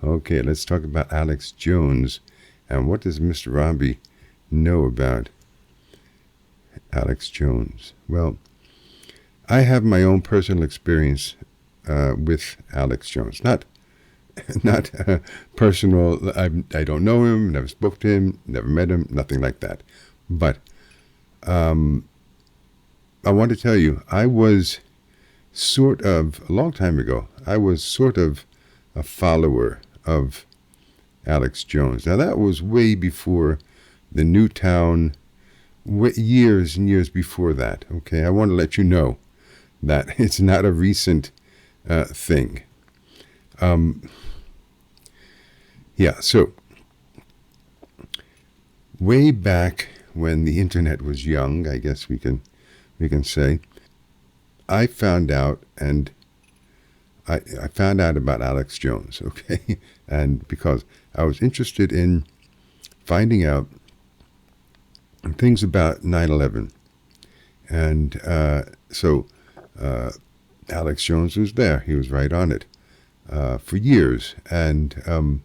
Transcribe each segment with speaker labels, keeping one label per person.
Speaker 1: Okay, let's talk about Alex Jones. And what does Mr. Robbie know about Alex Jones? Well, I have my own personal experience with Alex Jones. Not personal. I don't know him, never spoke to him, never met him, nothing like that. But I want to tell you, I was sort of, a long time ago, I was sort of a follower of Alex Jones. Now, that was way before the Newtown, years and years before that. Okay, I want to let you know that it's not a recent thing. Yeah, so way back when the internet was young, I guess we can say, I found out I found out about Alex Jones, okay? And because I was interested in finding out things about 9/11. And so Alex Jones was there. He was right on it for years. Well,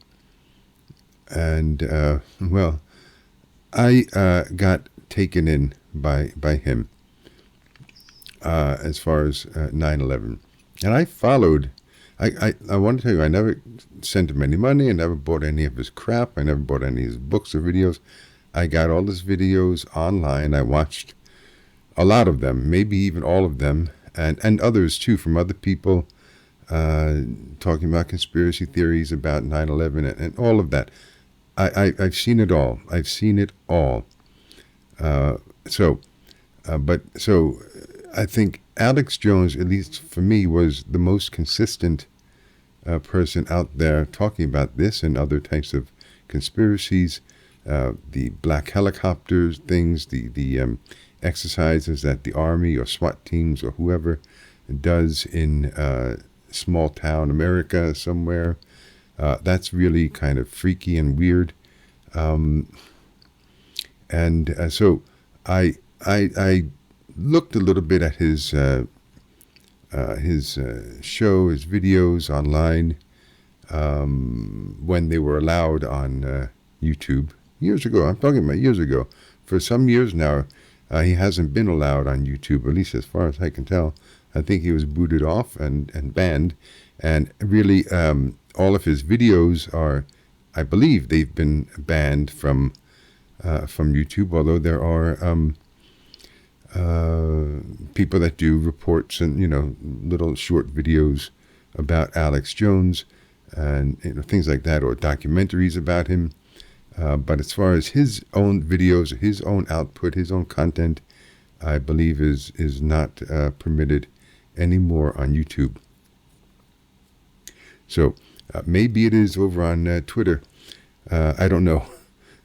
Speaker 1: I got taken in by him as far as 9/11. And I followed. I want to tell you, I never sent him any money. I never bought any of his crap. I never bought any of his books or videos. I got all his videos online. I watched a lot of them, maybe even all of them, and others too, from other people talking about conspiracy theories about 9/11 and all of that. I've seen it all. I've seen it all. So I think Alex Jones, at least for me, was the most consistent person out there talking about this and other types of conspiracies, the black helicopters things, the exercises that the Army or SWAT teams or whoever does in small town America somewhere. That's really kind of freaky and weird. So I looked a little bit at his show, his videos online when they were allowed on YouTube years ago. I'm talking about years ago. For some years now, he hasn't been allowed on YouTube, at least as far as I can tell. I think he was booted off and banned. And really, all of his videos are, I believe, they've been banned from YouTube. Although there are people that do reports and little short videos about Alex Jones and things like that, or documentaries about him. But as far as his own videos, his own output, his own content, I believe is not permitted anymore on YouTube. So maybe it is over on Twitter. I don't know.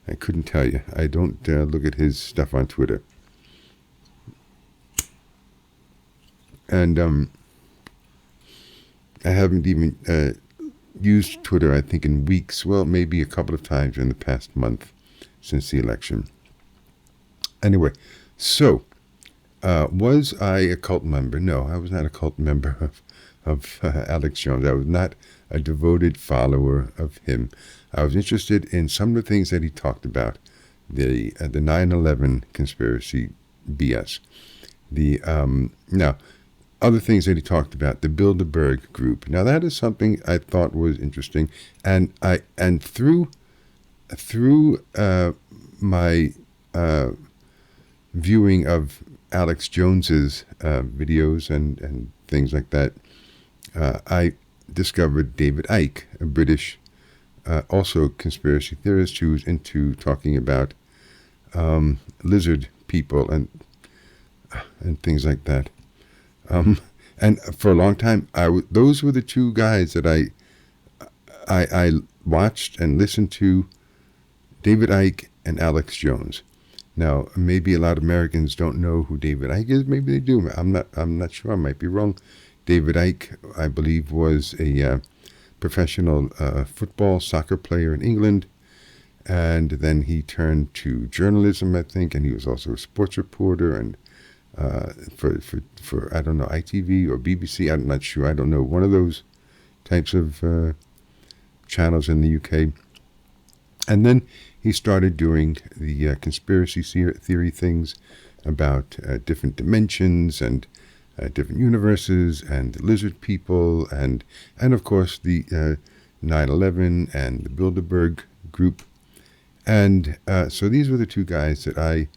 Speaker 1: I couldn't tell you. I don't look at his stuff on Twitter. And I haven't even used Twitter, I think, in weeks. Well, maybe a couple of times in the past month since the election. Anyway, so was I a cult member? No, I was not a cult member of Alex Jones. I was not a devoted follower of him. I was interested in some of the things that he talked about, the 9/11 conspiracy BS. Now, other things that he talked about, the Bilderberg group. Now, that is something I thought was interesting, and through my viewing of Alex Jones's videos and things like that, I discovered David Icke, a British, also conspiracy theorist who's into talking about lizard people and things like that. And for a long time, those were the two guys that I watched and listened to, David Icke and Alex Jones. Now, maybe a lot of Americans don't know who David Icke is. Maybe they do. I'm not sure. I might be wrong. David Icke, I believe, was a professional soccer player in England, and then he turned to journalism, I think, and he was also a sports reporter and for I don't know, ITV or BBC. I'm not sure. I don't know, one of those types of channels in the UK. And then he started doing the conspiracy theory things about different dimensions and different universes and lizard people and of course the 9/11 and the Bilderberg group. And so these were the two guys that I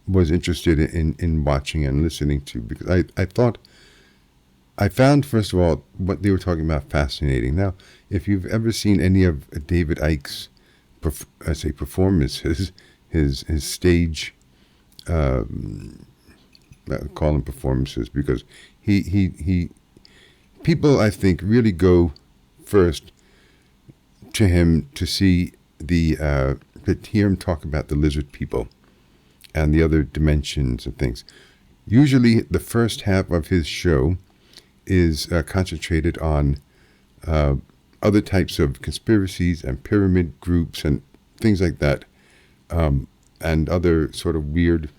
Speaker 1: was interested in watching and listening to, because I found, first of all, what they were talking about fascinating. Now, if you've ever seen any of David Icke's performances, his stage, call them performances, because he people, I think, really go first to him to see to hear him talk about the lizard people and the other dimensions and things. Usually the first half of his show is concentrated on other types of conspiracies and pyramid groups and things like that, and other sort of weird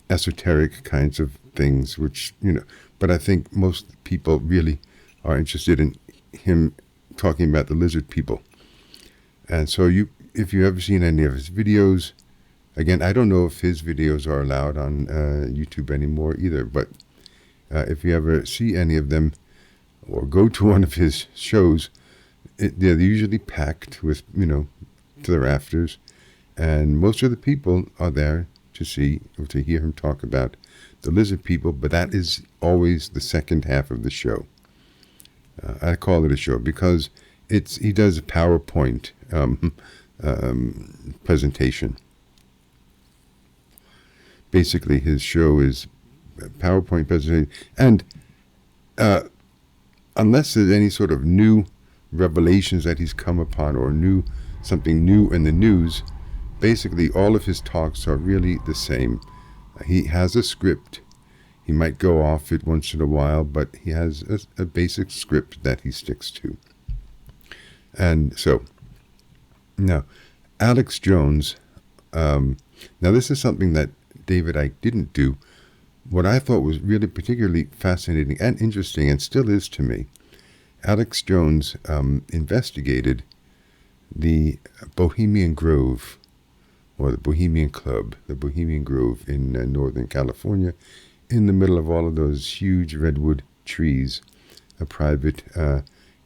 Speaker 1: esoteric kinds of things, which, but I think most people really are interested in him talking about the lizard people. And so if you've ever seen any of his videos, again, I don't know if his videos are allowed on YouTube anymore either, but if you ever see any of them or go to one of his shows, they're usually packed with, to the rafters, and most of the people are there to see or to hear him talk about the lizard people, but that is always the second half of the show. I call it a show because he does a PowerPoint presentation. Basically, his show is a PowerPoint presentation, and unless there's any sort of new revelations that he's come upon or something new in the news, basically all of his talks are really the same. He has a script. He might go off it once in a while, but he has a basic script that he sticks to. And so, now, Alex Jones, now this is something that David Icke didn't do. What I thought was really particularly fascinating and interesting, and still is to me, Alex Jones investigated the Bohemian Grove, or the Bohemian Club, the Bohemian Grove in Northern California, in the middle of all of those huge redwood trees, a private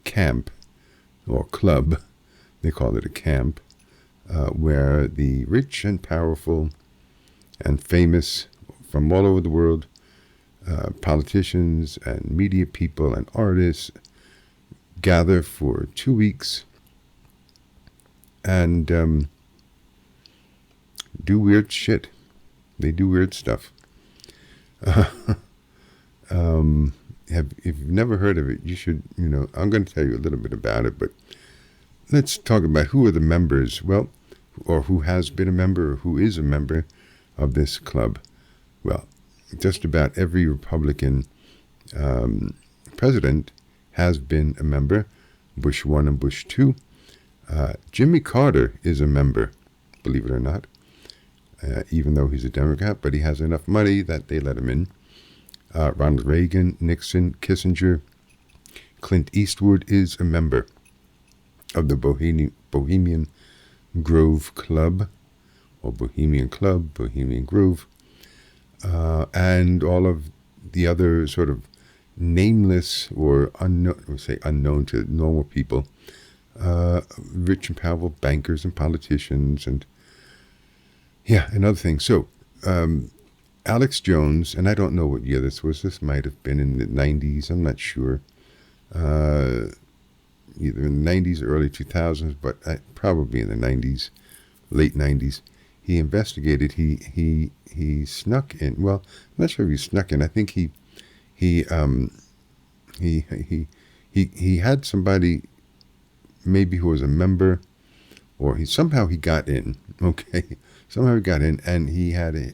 Speaker 1: camp, or club, they call it a camp, where the rich and powerful and famous from all over the world, politicians and media people and artists, gather for 2 weeks and do weird shit. They do weird stuff. If you've never heard of it, you should, I'm going to tell you a little bit about it, but let's talk about who are the members, well, or who has been a member or who is a member of this club. Well, just about every Republican president has been a member, Bush 1 and Bush 2. Jimmy Carter is a member, believe it or not, even though he's a Democrat, but he has enough money that they let him in. Ronald Reagan, Nixon, Kissinger, Clint Eastwood is a member of the Bohemian Grove Club, or Bohemian Club, Bohemian Grove, and all of the other sort of nameless or unknown to normal people, rich and powerful bankers and politicians and other things. So Alex Jones, and I don't know what year this was. This might have been in the 90s. I'm not sure. Either in the 90s or early 2000s, but probably in the 90s, late 90s. He investigated. He snuck in. Well, I'm not sure if he snuck in. I think he had somebody maybe who was a member, or somehow he got in. Okay, somehow he got in, and he had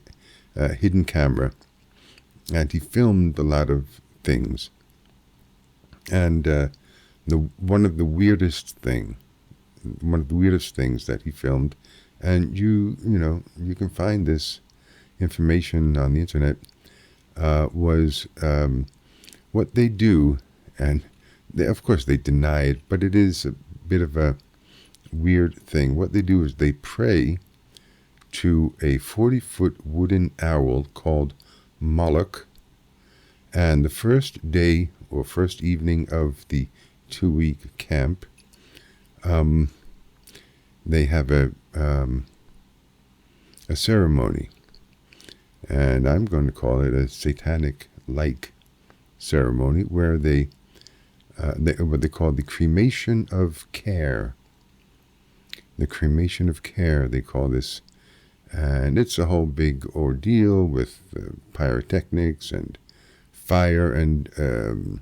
Speaker 1: a hidden camera, and he filmed a lot of things. And one of the weirdest things that he filmed, and you can find this information on the internet, was what they do. And Of course, they deny it, but it is a bit of a weird thing. What they do is they pray to a 40-foot wooden owl called Moloch, and the first day or first evening of the 2-week camp, they have a ceremony, and I'm going to call it a satanic-like ceremony, where what they call the cremation of care. The cremation of care, they call this. And it's a whole big ordeal with pyrotechnics and fire, and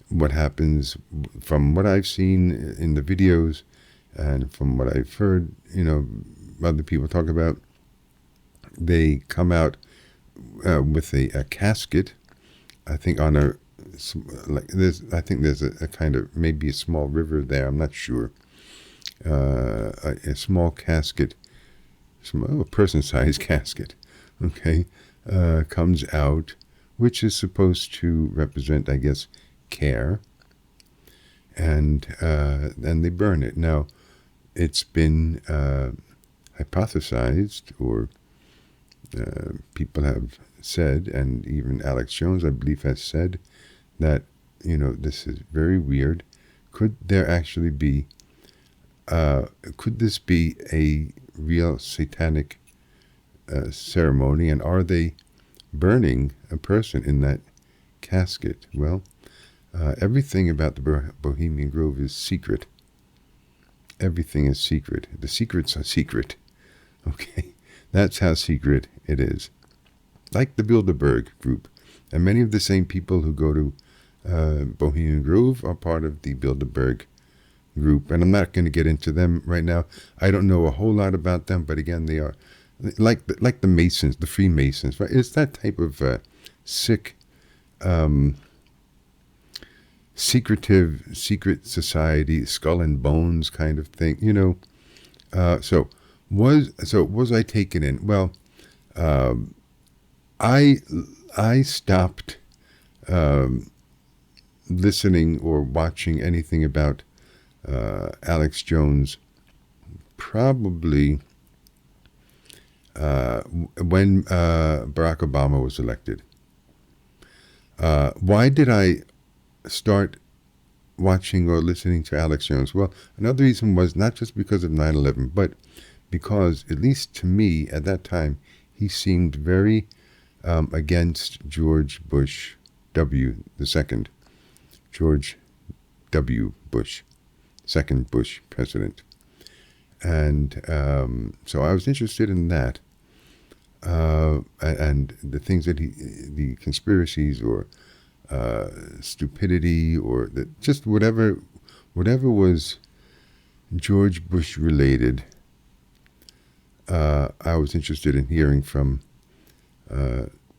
Speaker 1: what happens, from what I've seen in the videos and from what I've heard, other people talk about, they come out with a casket. I think on I think there's a kind of, maybe a small river there, I'm not sure. A small casket, a person-sized casket, okay, comes out, which is supposed to represent, I guess, care, and they burn it. Now, it's been hypothesized, or people have said, and even Alex Jones, I believe, has said that, this is very weird. Could there actually be, could this be a real satanic ceremony, and are they burning a person in that casket? Well, everything about the Bohemian Grove is secret. Everything is secret. The secrets are secret. Okay, that's how secret it is. Like the Bilderberg group, and many of the same people who go to Bohemian Grove are part of the Bilderberg group, and I'm not going to get into them right now. I don't know a whole lot about them, but again, they are like the Masons, the Freemasons, right? It's that type of sick, secret society, skull and bones kind of thing, So was I taken in? Well, I stopped listening or watching anything about Alex Jones probably when Barack Obama was elected. Why did I start watching or listening to Alex Jones? Well, another reason was not just because of 9/11, but because, at least to me at that time, he seemed very against George Bush W. the second. George W. Bush, second Bush president. And so I was interested in that, and the things that the conspiracies, or stupidity, or just whatever was George Bush related. I was interested in hearing from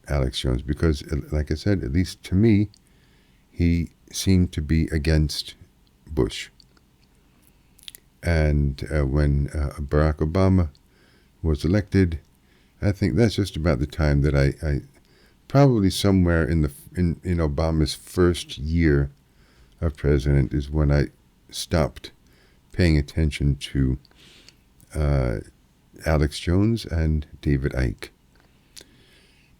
Speaker 1: Alex Jones, because, like I said, at least to me, he seemed to be against Bush. And when Barack Obama was elected, I think that's just about the time that I probably somewhere in Obama's first year of president is when I stopped paying attention to Alex Jones and David Icke.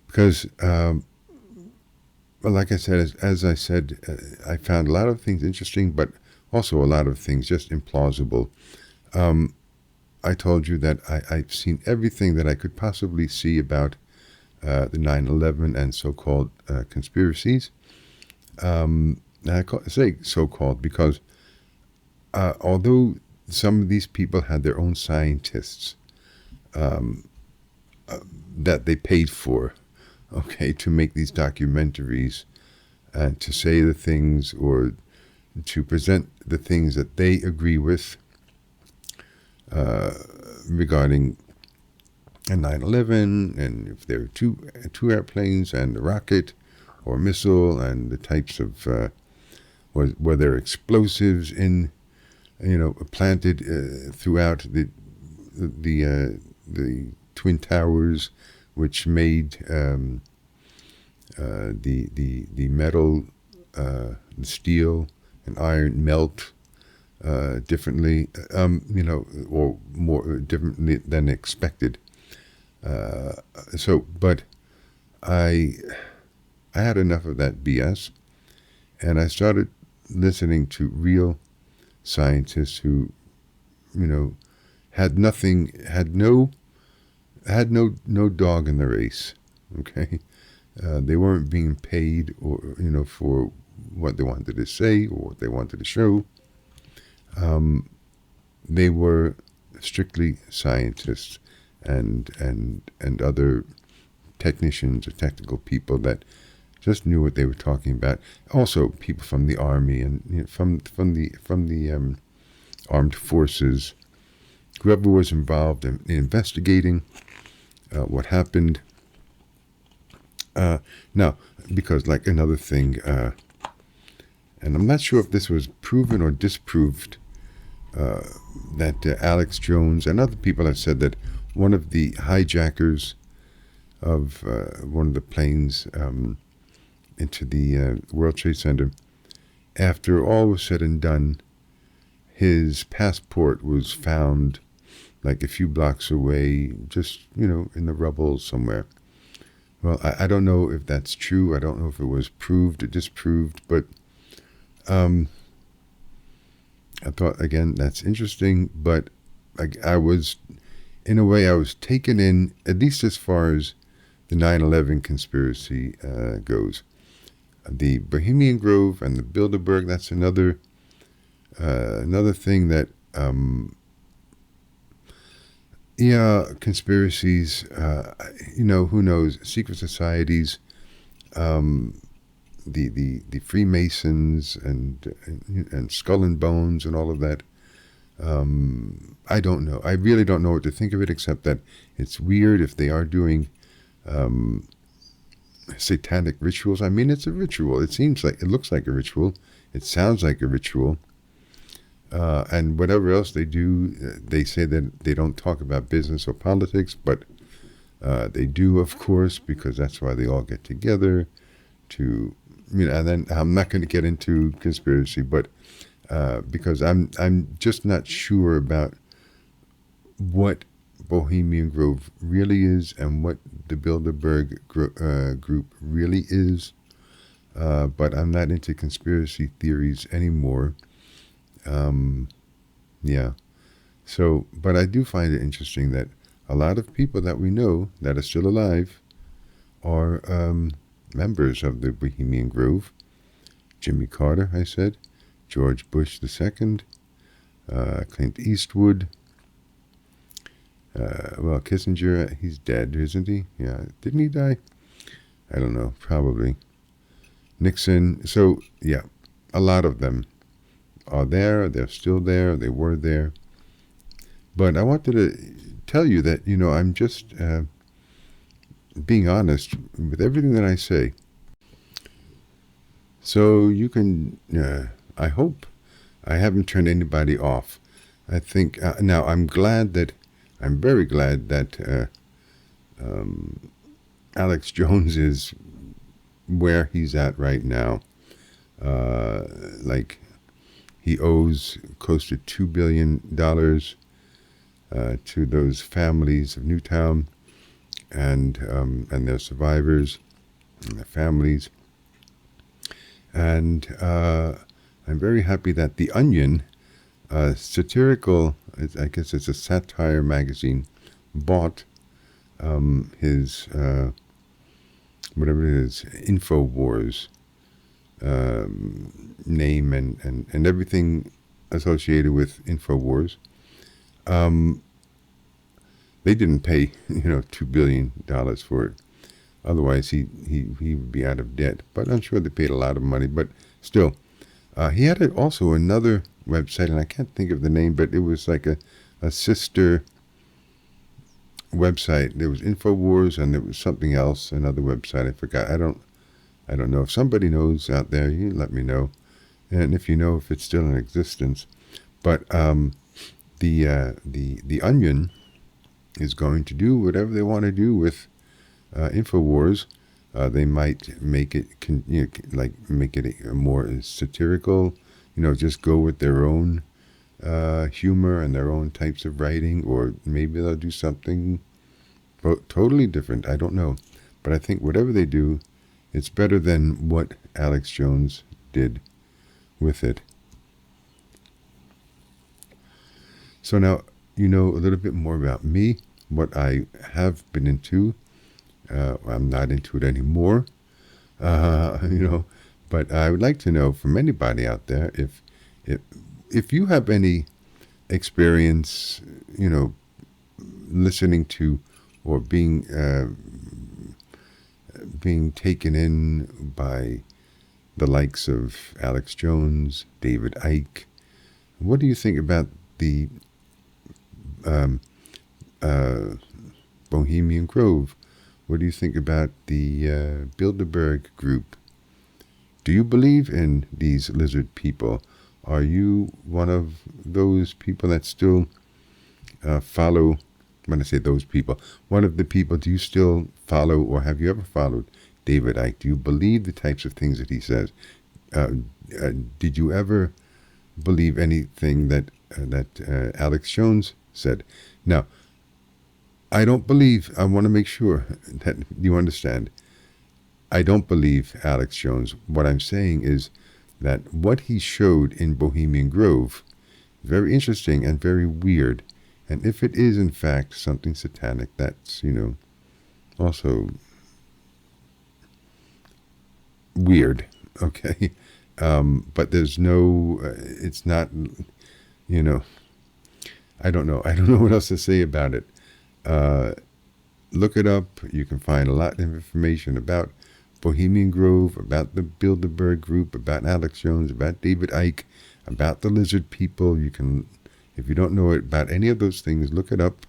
Speaker 1: Because, well, like I said, as I said, I found a lot of things interesting, but also a lot of things just implausible. I told you that I've seen everything that I could possibly see about the 9/11 and so-called conspiracies. I say so-called because although some of these people had their own scientists that they paid for, okay, to make these documentaries and to say the things, or to present the things that they agree with regarding 9/11, and if there were two airplanes and a rocket or missile, and the types of were there explosives in, planted throughout the Twin Towers, which made the metal, the steel, an iron melt differently, or more differently than expected. But I had enough of that BS, and I started listening to real scientists who, had no dog in the race. Okay, they weren't being paid, or for what they wanted to say or what they wanted to show. They were strictly scientists and other technicians or technical people that just knew what they were talking about. Also, people from the army and from the armed forces, whoever was involved in investigating what happened. Now, because like another thing, and I'm not sure if this was proven or disproved, that Alex Jones and other people have said that one of the hijackers of one of the planes into the World Trade Center, after all was said and done, his passport was found like a few blocks away, just, in the rubble somewhere. Well, I don't know if that's true. I don't know if it was proved or disproved, but I thought, again, that's interesting. But I was, in a way, I was taken in, at least as far as the 9/11 conspiracy goes. The Bohemian Grove and the Bilderberg, that's another thing that, conspiracies, who knows, secret societies, the Freemasons and Skull and Bones and all of that. I don't know. I really don't know what to think of it, except that it's weird if they are doing satanic rituals. I mean, it's a ritual. It looks like a ritual. It sounds like a ritual. And whatever else they do, they say that they don't talk about business or politics, but they do, of course, because that's why they all get together to, and then I'm not going to get into conspiracy, but because I'm just not sure about what Bohemian Grove really is and what the Bilderberg group really is. But I'm not into conspiracy theories anymore. So, but I do find it interesting that a lot of people that we know that are still alive are members of the Bohemian Grove. Jimmy Carter, I said, George Bush II, Clint Eastwood, Kissinger, he's dead, isn't he? Yeah, didn't he die? I don't know, probably. Nixon, so yeah, a lot of them are there, they're still there, they were there. But I wanted to tell you that, I'm just being honest with everything that I say. So you can, I hope I haven't turned anybody off. I think, now I'm very glad that Alex Jones is where he's at right now. He owes close to $2 billion to those families of Newtown and their survivors and their families. And I'm very happy that The Onion, satirical, I guess it's a satire magazine, bought his, whatever it is, InfoWars name and everything associated with InfoWars. They didn't pay, $2 billion for it. Otherwise, he would be out of debt. But I'm sure they paid a lot of money. But still, he had also another website, and I can't think of the name, but it was like a sister website. There was InfoWars, and there was something else, another website. I forgot. I don't know. If somebody knows out there, you let me know. And if you know if it's still in existence. But the Onion is going to do whatever they want to do with InfoWars. They might make it make it more satirical, just go with their own humor and their own types of writing, or maybe they'll do something totally different. I don't know. But I think whatever they do, it's better than what Alex Jones did with it. So now you know a little bit more about me, what I have been into. I'm not into it anymore, but I would like to know from anybody out there if you have any experience, listening to or being taken in by the likes of Alex Jones, David Icke. What do you think about the Bohemian Grove? What do you think about the Bilderberg group? Do you believe in these lizard people? Are you one of those people that still follow? When I say those people, one of the people, do you still follow, or have you ever followed David Icke? Do you believe the types of things that he says? Did you ever believe anything that Alex Jones said? Now, I don't believe, I want to make sure that you understand, I don't believe Alex Jones. What I'm saying is that what he showed in Bohemian Grove is very interesting and very weird. And if it is, in fact, something satanic, that's, also weird, okay? But there's no, it's not, I don't know. I don't know what else to say about it. Look it up. You can find a lot of information about Bohemian Grove, about the Bilderberg group, about Alex Jones, about David Icke, about the lizard people. You can, if you don't know about any of those things, look it up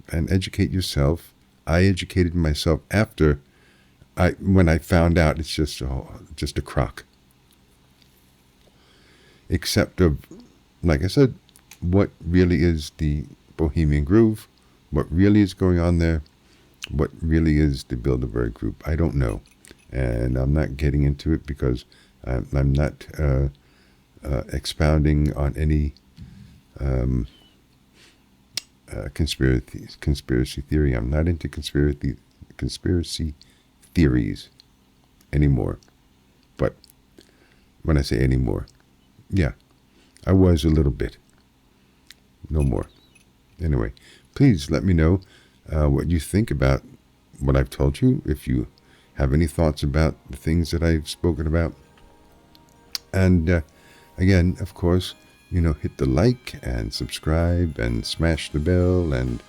Speaker 1: and educate yourself. I educated myself after when I found out it's just a crock. Except of, like I said, what really is the Bohemian Grove, what really is going on there, what really is the Bilderberg group. I don't know. And I'm not getting into it because I'm not expounding on any conspiracy theory. I'm not into conspiracy theories anymore. But when I say anymore, yeah, I was a little bit. No more. Anyway, please let me know what you think about what I've told you. If you have any thoughts about the things that I've spoken about. And again, of course, hit the like and subscribe and smash the bell and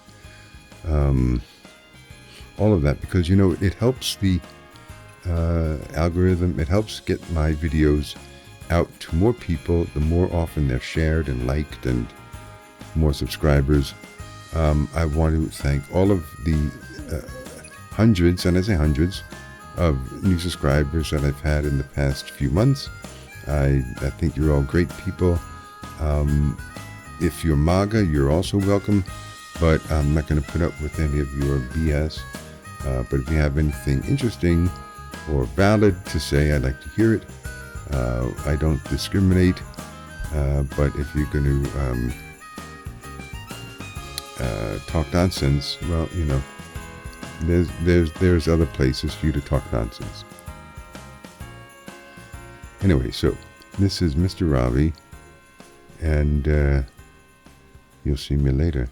Speaker 1: all of that, because, it helps the algorithm. It helps get my videos out to more people. The more often they're shared and liked and more subscribers. I want to thank all of the hundreds, and I say hundreds, of new subscribers that I've had in the past few months. I think you're all great people. If you're MAGA, you're also welcome, but I'm not going to put up with any of your BS. But if you have anything interesting or valid to say, I'd like to hear it. I don't discriminate, but if you're going to talk nonsense, well, there's other places for you to talk nonsense. Anyway, so this is Mr. Ravi, and you'll see me later.